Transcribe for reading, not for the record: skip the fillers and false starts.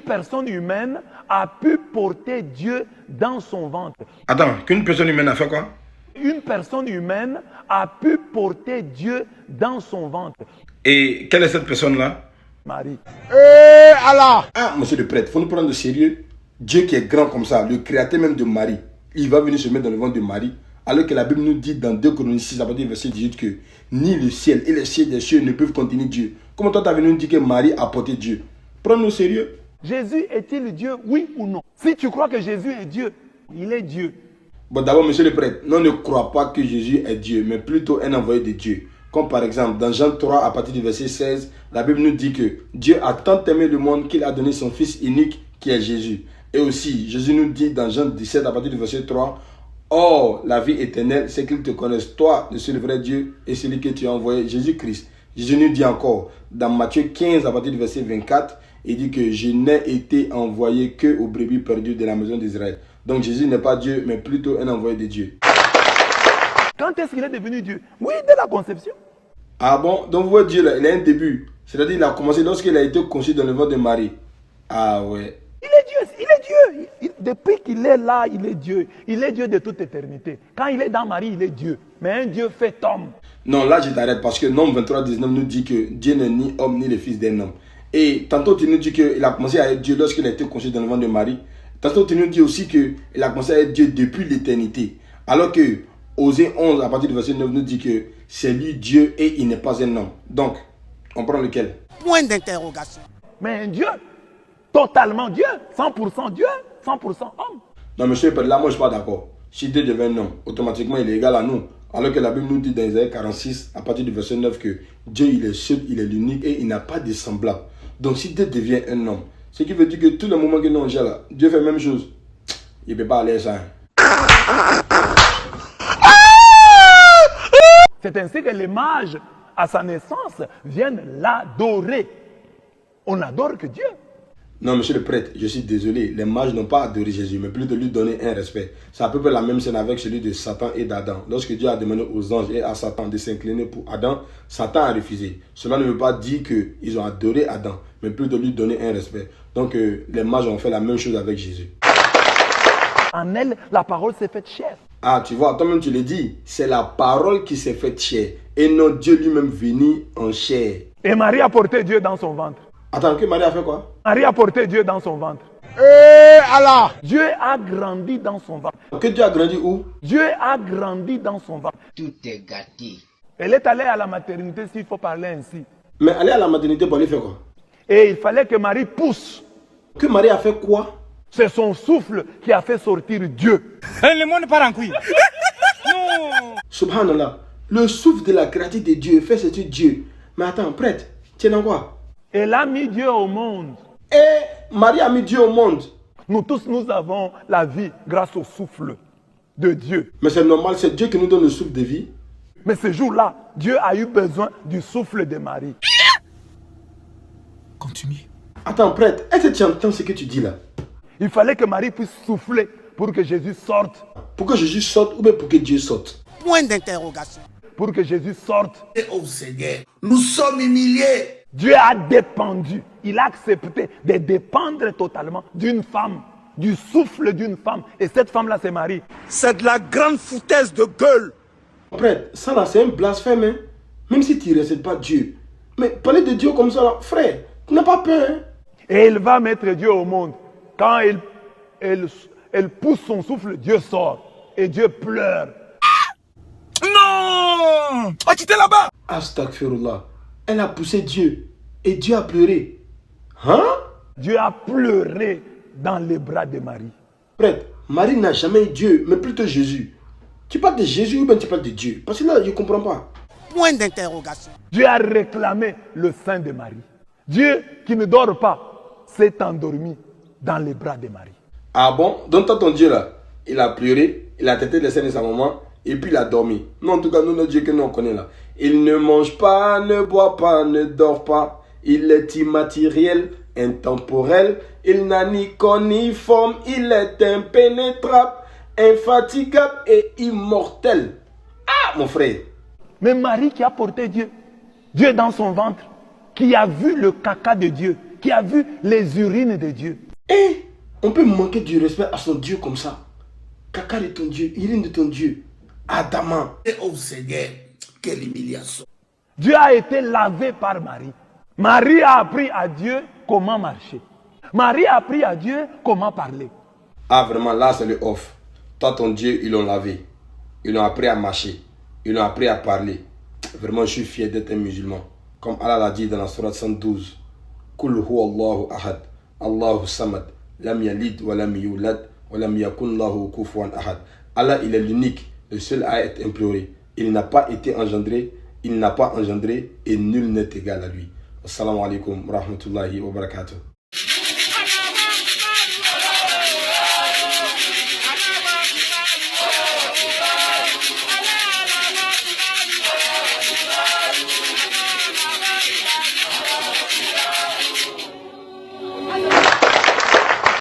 personne humaine a pu porter Dieu dans son ventre. Attends, qu'une personne humaine a fait quoi? Une personne humaine a pu porter Dieu dans son ventre. Et quelle est cette personne-là? Marie. Allah! Ah, monsieur le prêtre, il faut nous prendre de sérieux. Dieu qui est grand comme ça, le créateur même de Marie, il va venir se mettre dans le ventre de Marie. Alors que la Bible nous dit dans 2 Chroniques 6, à partir du verset 18, que ni le ciel et les cieux des cieux ne peuvent contenir Dieu. Comment toi tu as venu nous dire que Marie a porté Dieu? Prends-nous au sérieux. Jésus est-il Dieu, oui ou non? Si tu crois que Jésus est Dieu, il est Dieu. Bon, d'abord, monsieur le prêtre, non, ne crois pas que Jésus est Dieu, mais plutôt un envoyé de Dieu. Comme par exemple, dans Jean 3, à partir du verset 16, la Bible nous dit que Dieu a tant aimé le monde qu'il a donné son Fils unique, qui est Jésus. Et aussi, Jésus nous dit dans Jean 17, à partir du verset 3, « Or, la vie éternelle, c'est qu'ils te connaissent, toi, le seul vrai Dieu, et celui que tu as envoyé, Jésus-Christ. » Jésus nous dit encore, dans Matthieu 15, à partir du verset 24, il dit que je n'ai été envoyé que aux brebis perdues de la maison d'Israël. Donc Jésus n'est pas Dieu, mais plutôt un envoyé de Dieu. Quand est-ce qu'il est devenu Dieu? Oui, dès la conception. Ah bon? Donc vous voyez Dieu là, il a un début. C'est-à-dire qu'il a commencé lorsqu'il a été conçu dans le ventre de Marie. Ah ouais. Il est Dieu, il est Dieu. Depuis qu'il est là, il est Dieu. Il est Dieu de toute éternité. Quand il est dans Marie, il est Dieu. Mais un Dieu fait homme. Non, là je t'arrête parce que Nombre 23, 19 nous dit que Dieu n'est ni homme ni le fils d'un homme. Et tantôt tu nous dis qu'il a commencé à être Dieu lorsqu'il a été conçu dans le ventre de Marie. Tantôt tu nous dis aussi qu'il a commencé à être Dieu depuis l'éternité. Alors que Osée 11 à partir du verset 9 nous dit que c'est lui Dieu et il n'est pas un homme. Donc, on prend lequel? Point d'interrogation. Mais un Dieu, totalement Dieu, 100% Dieu, 100% homme. Non, monsieur, là, moi, je ne suis pas d'accord. Si Dieu devient un homme, automatiquement, il est égal à nous. Alors que la Bible nous dit dans Isaïe 46, à partir du verset 9, que Dieu, il est seul, il est l'unique et il n'a pas de semblable. Donc, si Dieu devient un homme, ce qui veut dire que tous les moments que nous on gère là, Dieu fait la même chose. Il ne peut pas aller ça. C'est ainsi que les mages, à sa naissance, viennent l'adorer. On n'adore que Dieu. Non, monsieur le prêtre, je suis désolé. Les mages n'ont pas adoré Jésus, mais plutôt lui donner un respect. C'est à peu près la même scène avec celui de Satan et d'Adam. Lorsque Dieu a demandé aux anges et à Satan de s'incliner pour Adam, Satan a refusé. Cela ne veut pas dire qu'ils ont adoré Adam, mais plutôt lui donner un respect. Donc, les mages ont fait la même chose avec Jésus. En elle, la parole s'est faite chair. Ah, tu vois, toi-même tu l'as dit, c'est la parole qui s'est faite chair. Et non Dieu lui-même venu en chair. Et Marie a porté Dieu dans son ventre. Attends, que Marie a fait quoi? Marie a porté Dieu dans son ventre. Allah! Dieu a grandi dans son ventre. Que Dieu a grandi où? Dieu a grandi dans son ventre. Tout est gâté. Elle est allée à la maternité, s'il faut parler ainsi. Mais aller à la maternité pour aller faire quoi? Et il fallait que Marie pousse. Que Marie a fait quoi? C'est son souffle qui a fait sortir Dieu. Le monde part en couille. Non! Subhanallah, le souffle de la créativité de Dieu fait sortir Dieu. Mais attends, prêtre, tu es dans quoi? Elle a mis Dieu au monde. Et Marie a mis Dieu au monde. Nous tous, nous avons la vie grâce au souffle de Dieu. Mais c'est normal, c'est Dieu qui nous donne le souffle de vie. Mais ce jour-là, Dieu a eu besoin du souffle de Marie. Continue. Attends, prêtre, est-ce que tu entends ce que tu dis là? Il fallait que Marie puisse souffler pour que Jésus sorte. Pour que Jésus sorte ou bien pour que Dieu sorte? Point d'interrogation. Pour que Jésus sorte. Au Seigneur, nous sommes humiliés. Dieu a dépendu. Il a accepté de dépendre totalement d'une femme, du souffle d'une femme. Et cette femme-là, c'est Marie. C'est de la grande foutaise de gueule. Prêtre, ça là, c'est un blasphème, hein? Même si tu ne respectes pas Dieu. Mais parler de Dieu comme ça, là, frère, tu n'as pas peur, hein? Et il va mettre Dieu au monde. Quand elle pousse son souffle, Dieu sort. Et Dieu pleure. Non! Oh, tu étais là-bas! Astaghfirullah. Elle a poussé Dieu. Et Dieu a pleuré. Hein? Dieu a pleuré dans les bras de Marie. Prêtre, Marie n'a jamais eu Dieu, mais plutôt Jésus. Tu parles de Jésus ou bien tu parles de Dieu? Parce que là, je ne comprends pas. Point d'interrogation. Dieu a réclamé le sein de Marie. Dieu qui ne dort pas s'est endormi dans les bras de Marie. Ah bon? Donc toi, ton Dieu là, il a pleuré, il a têté le sein de sa maman, et puis il a dormi. Non, en tout cas, nous, notre Dieu que nous on connaît là. Il ne mange pas, ne boit pas, ne dort pas. Il est immatériel, intemporel. Il n'a ni corps ni forme. Il est impénétrable, infatigable et immortel. Ah, mon frère. Mais Marie qui a porté Dieu, Dieu dans son ventre, qui a vu le caca de Dieu, qui a vu les urines de Dieu. Et on peut manquer du respect à son Dieu comme ça. Caca de ton Dieu, urine de ton Dieu. Adamant. Oh Seigneur, quelle humiliation. Dieu a été lavé par Marie. Marie a appris à Dieu comment marcher. Marie a appris à Dieu comment parler. Ah vraiment, là c'est le off. Toi ton Dieu, ils l'ont lavé. Ils l'ont appris à marcher. Ils l'ont appris à parler. Vraiment, je suis fier d'être un musulman. Comme Allah l'a dit dans la sourate 112. Kul huwa Allahu ahad. Allahu samad. Lam yalid wa lam yulad. Wa lam yakun lahu kufuwan ahad. Allah, il est l'unique, le seul à être imploré. Il n'a pas été engendré, il n'a pas engendré et nul n'est égal à lui. Assalamu alaikum wa rahmatullahi wa barakatuh.